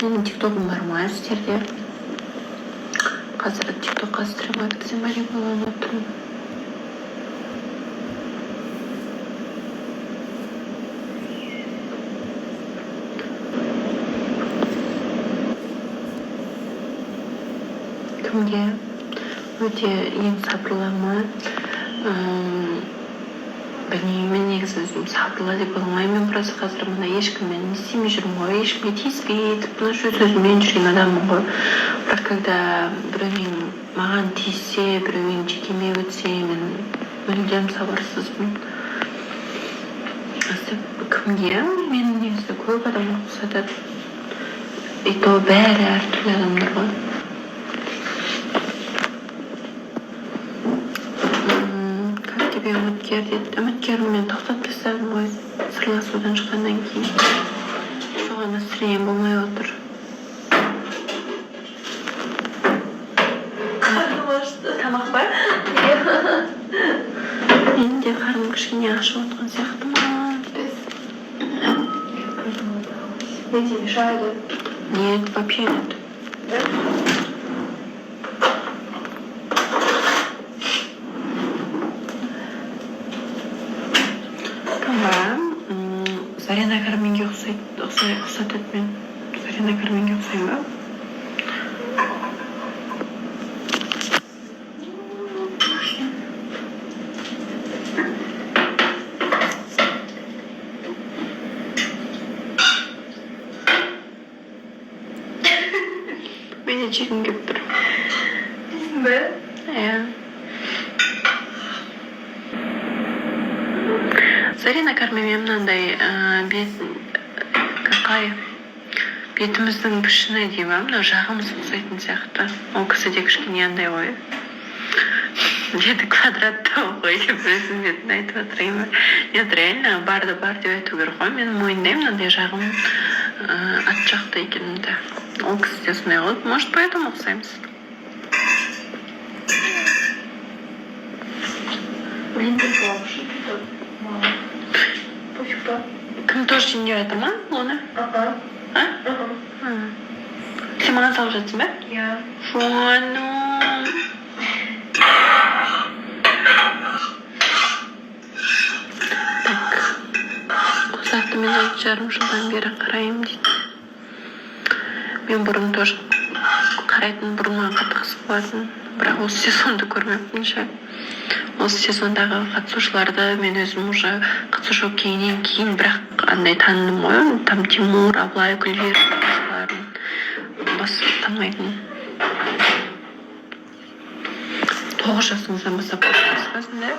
Менің тиктогым бар ма сіздерде? Қазір тиктокқа стрим өткізем әлі болған отырмын. Кімге? Өте ең сабырлама. Білмеймін, мен негізі өзім сабырлы деп болмаймын. Мен просто қазір мына ешкіммен не істемей жүрмін ғой, ешкімге тиіспей, тіпті өз өзіммен жүрген адаммын ғой. Бірақ когда біреумен маған тиіссе, біреумен жекеме өтсе, мен мүлдем сабырсызбын. Кімге? Мен негізі көп адам ұқсатады. И то бәрі әртүрлі адамдар ғой. Үміткер дейді. Үміткерін мен тоқтатып тастадым ғой, сырласудан шыққаннан кейін. Соған настроением болмай отыр. Қарным ашты. Тамақ бар? Менің де қарным кішкене ашып отқан сияқты ма? Не тебе мешает? Нет, вообще нет. Зарина Карменге ұқсатады мен. Зарина Карменге ұқсаймын ба? Мен де жегім келіп тұр. Дейсің бе? Иә. Зарина Карменге мынандай бетіміздің пішіні дей ма, мына жағымыз ұқсайтын сияқты. Ол кісі де кішкене андай ғой. Беті квадратты ғой деп өзім бетін айтып отырайын. Нет, реально бар деп айту керек қой. Мен мойындаймын мынандай жағым ат жақты екенімді. Ол кісі де сондай ғой. Может, поэтому ұқсаймыз. Блин, ты плавший. Почему? Кім тоже сен деп жатыр ма, оны? Ага. А? Сен маған салып жатсың ба? Иә. Жаным. Так. Ұқсатты мен 2 жарым жылдан бері қараймын дейді. Мен бұрын тоже қарайтын, бұрын қатты қызық болатын. Бірақ осы сезонды көрмеппін ше. Осы сезондағы қатысушыларды мен өзім уже қатысушы кейін бірақ андай таныдым ғой. Там Тимур, Аблай, Гүлвер қатысушыларын басып танымайтын. 9 жасыңыздан бастап қатысасыз ба?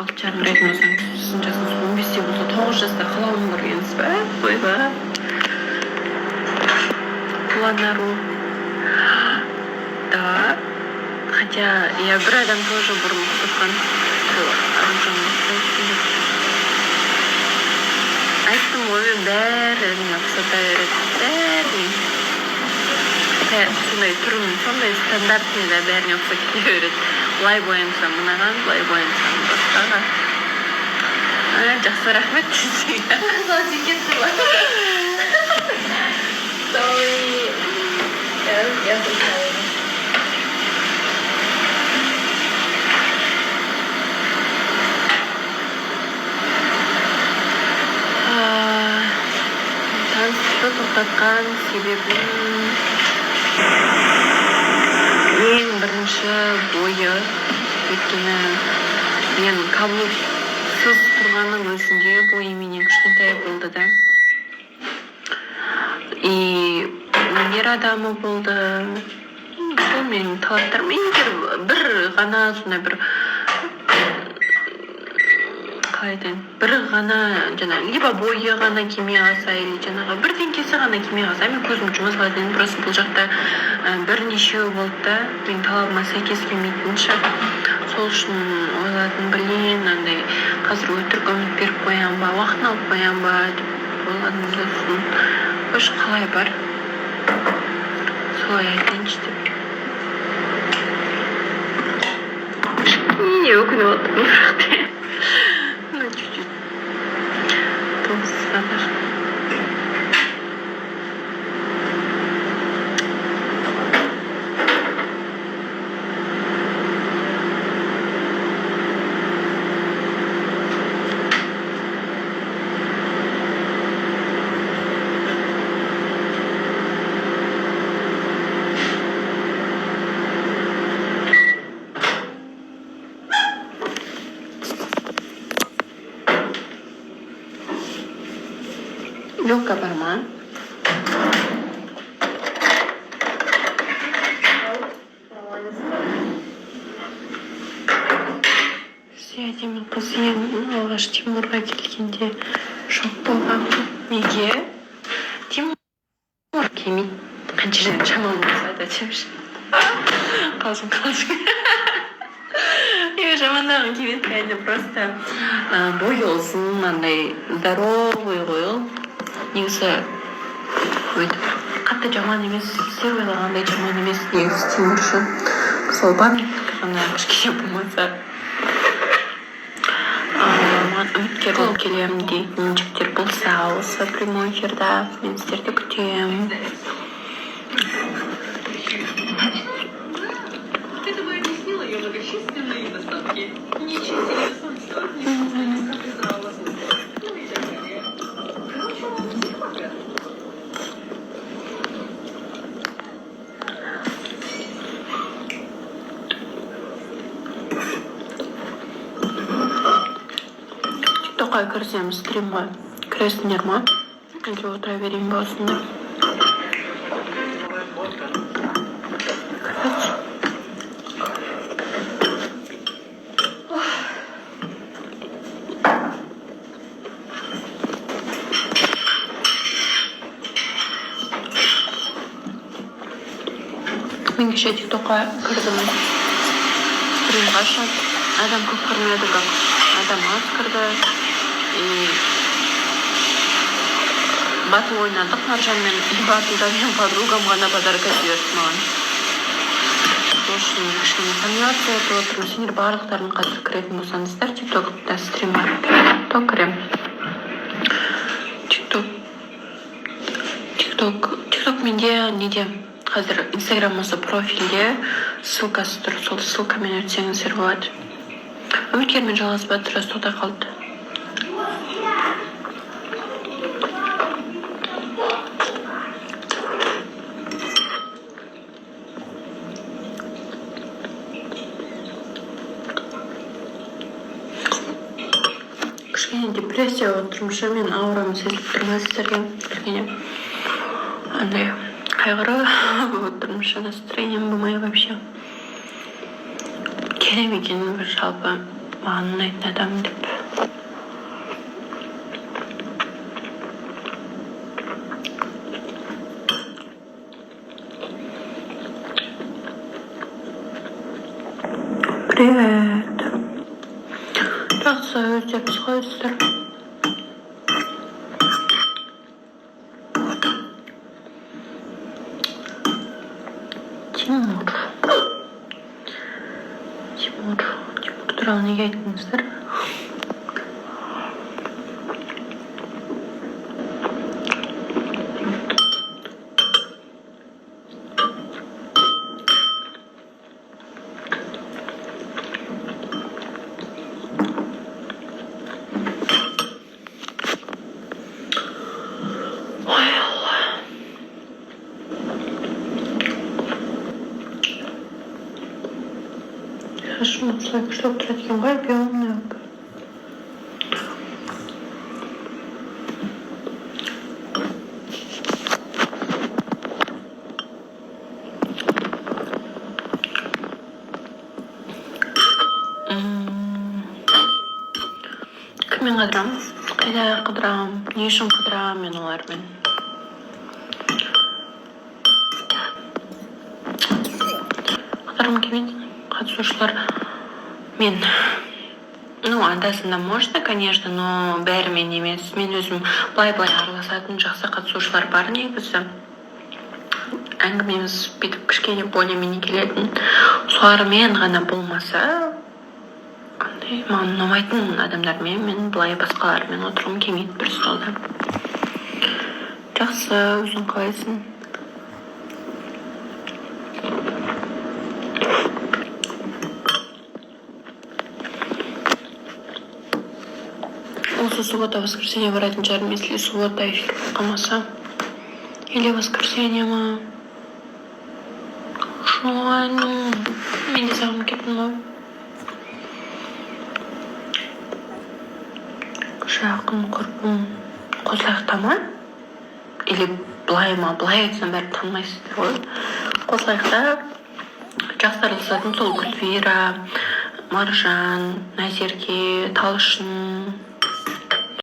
6 жарым ретін сіздің жасыңыз 15-те болса 9 жаста қалауын көргенсіз ба? Ойба. Планару. Да. Хотя я бір адам тоже бұрын ұқсатқан. Айттым ғой, мен бәріне ұқсата береді. Бәріне. Сондай түрім, сондай стандартный да бәріне ұқсат кете береді. Былай боянсам мынаған, былай боянсам басқаға. Жақсы рахмет сізге. Соны кетті ма? Я слышала. Танысты тоқтатқан себебім ең бірінші бойы. Өйткені мен каблуксыз тұрғанның өзінде бойы менен кішкентай болды да. И өнер адамы болды. Сол менің талаптарым. Егер бір ғана сондай бір бір ғана либо бойы ғана кеме алса, или жаңағы бірдеңкесі ғана кеме алса, мен көзім жұмысқа дейін просто бұл жақта бірнешеу болды да, мен талабыма сәйкес келмейтін ше. Сол үшін ойладым, блин, андай қазір өтірік үміт беріп қоям ба, уақытын алып қоям ба деп ойладым. Сосын қойшы қалай бар, солай айтайыншы деп. Не өкініп отырмын бірақ те. Ну, чуть-чуть. Толсыз Вилка бар ма? Әдемі қыз алғаш Тимурға келгенде шок болған. Неге? Тимур келмейді. Қанша жерден жаман болса да демеші. Қалжың. Жамандағым келмейді, әлде просто бойы ұзын, андай здоровый ғой ол. Негізі өйтіп қатты жаман емес, сен ойлағандай жаман емес негізі Тимур үшін. Сол памяттік ғана кішкене болмаса. Үміткер болып келемін дейтін жігіттер болса осы прямой эфирда мен сіздерді күтемін. Это бы объяснило ее многочисленные недостатки. Ничего себе солнце, не сказала слушать. Ну и так далее. Короче, она психопат. Тоқай кірсем стрим ғой. Кіресіңдер ма? Әлде отыра берейін ба осында? Мен кеше тиктокқа кірдім. Стримға ашып, адам көп кірмеді, бірақ адам аз кірді. Батыл ойнадық Маржанмен. Батылда мен подругам ғана подарка жіберді маған. Сол үшін кішкене сомневаться етіп отырмын. Сендер барлықтарын қазір кіретін болсаңыздар, тиктокта стрим бар. То кірем. Тикток менде неде? Қазір Инстаграм осы профильде ссылкасы тұр. Сол ссылкамен өтсеңіздер болады. Үміткермен жалғаспады, тұра тоқтай қалды. Кішкене депрессия отырмышы, мен аурамын сезіп тұрмын сіздерге. Кішкене андай қайғыры отырмышы, настроением болмай вообще. Керек екен бір жалпы маған ұнайтын адам деп. Привет. Жақсы, өздеріңіз қойсыздар. Тимур туралы неге айттыңыздар? Шашым ұқсай күштіп тұрады екен ғой, беумный. Кіммен қыдырамын? Қайда қыдырамын? Не үшін қыдырамын мен олармен? Қыдырғым келмейді. Қатысушылар мен, анда-санда можно, конечно, но бәрімен емес. Мен өзім былай-былай араласатын жақсы қатысушылар бар негізі. Әңгімеміз бүйтіп кішкене более-менее келетін. Солармен ғана болмаса, маған ұнамайтын адамдармен мен былай басқалармен отырғым келмейді бір столда. Жақсы, өзің қалайсың? Осы суббота-воскресенье баратын шығармын, если суббота эфир қалмаса. Или воскресенье ма? Мен де сағым кеттім ғой. Жақын құрбым қосылақта ма? или былай ма былай айтсам бәрі танымайсыздар ғой. Қосылайықта жақсы араласатын сол Гүлвира, Маржан, Назерке, Талшын,